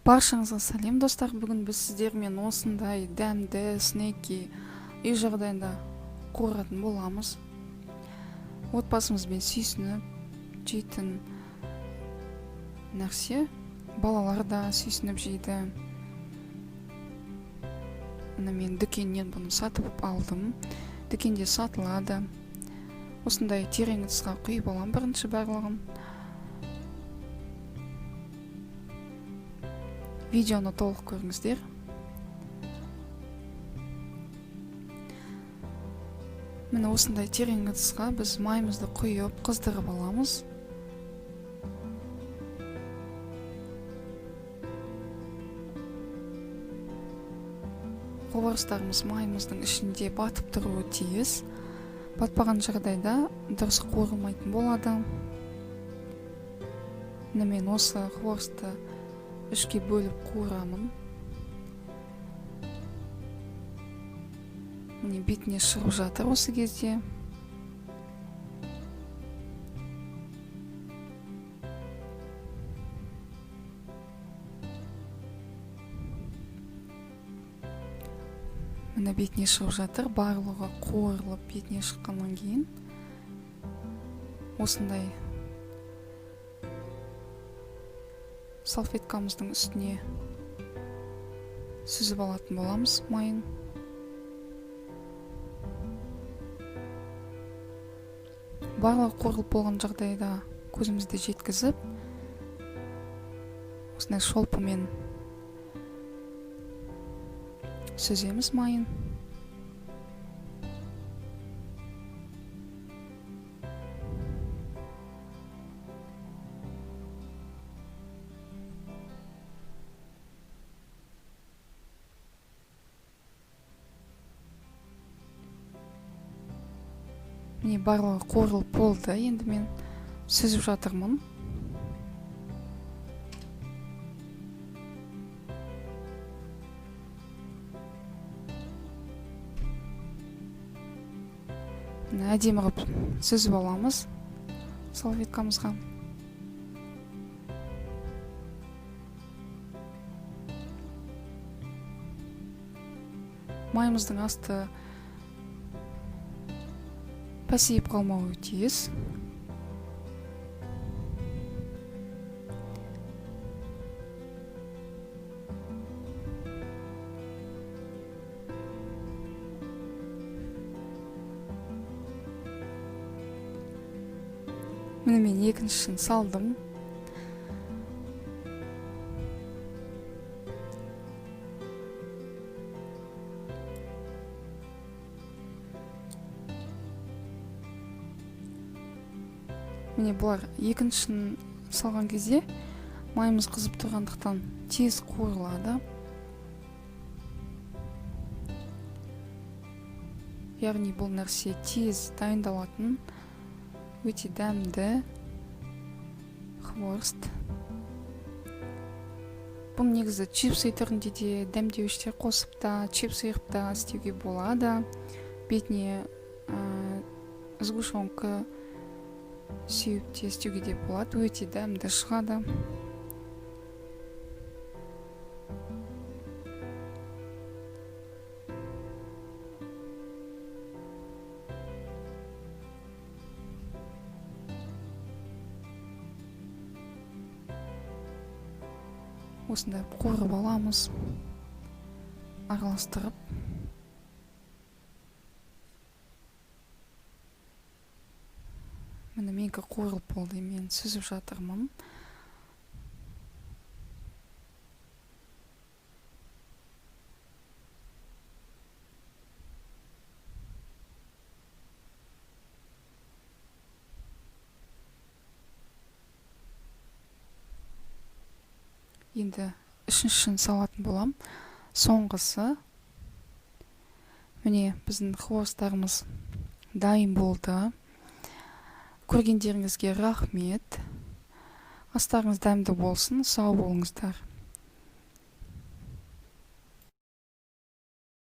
Баршаңызға сәлем достар. Бүгін біз сіздермен осындай дәмді снеки үй жағдайында қоратын боламыз. Отбасымызбен сүйсініп жейтін нәрсе. Балалар да сүйсініп жейді. Мен дүкеннен бұны сатып алдым. Дүкенде сатылады. Осындай терең ыдысқа құйып аламын бірінші барлығын. Видеоны толық көріңіздер. Міне осындай терең ыдысқа біз майымызды құйып қыздырып аламыз. Қуырыстарымыз майымыздың ішінде батып тұруы тиіс. Батпаған жағдайда дұрыс қуырылмайтын болады. Мен осы қуырысты үшке бөліп қуырамын. Міне бетіне шығып жатыр осы кезде. Міне бетіне шығып жатыр. Барлығы қуырылып бетіне шыққаннан кейін осындай салфеткамыздың үстіне сүзіп алатын боламыз майын. Барлығы қуырылып болған жағдайда көзімізді жеткізіп, осындай шолпымен сүземіз майын. Міне барлығы қуырылып болды. Енді мен сүзіп жатырмын. Әдемі ғып сүзіп аламыз салфеткамызға. Майымыздың асты пәсейіп қалмауы тиіс. Міне мен екіншісін салдым. Міне бұлар екіншісін салған кезде майымыз қызып тұрғандықтан тез қуырылады. Яғни бұл нәрсе тез дайындалатын өте дәмді қуырыс. Бұл негізі чипсы түрінде де дәмдеуіштер қосып та, чипсы етіп та істеуге болады. Бетіне сгущенка сүйіп те істеуге де болады. Өте дәмді шығады. Осындай қуырып аламыз, араластырып. Міне менікі қуырылып болды, мен сүзіп жатырмын. Енді үшіншісін салатын болам. Соңғысы. Міне біздің қуырыстарымыз дайын болды. Көргендеріңізге рахмет. Астарыңыз дәмді болсын, сау болыңыздар.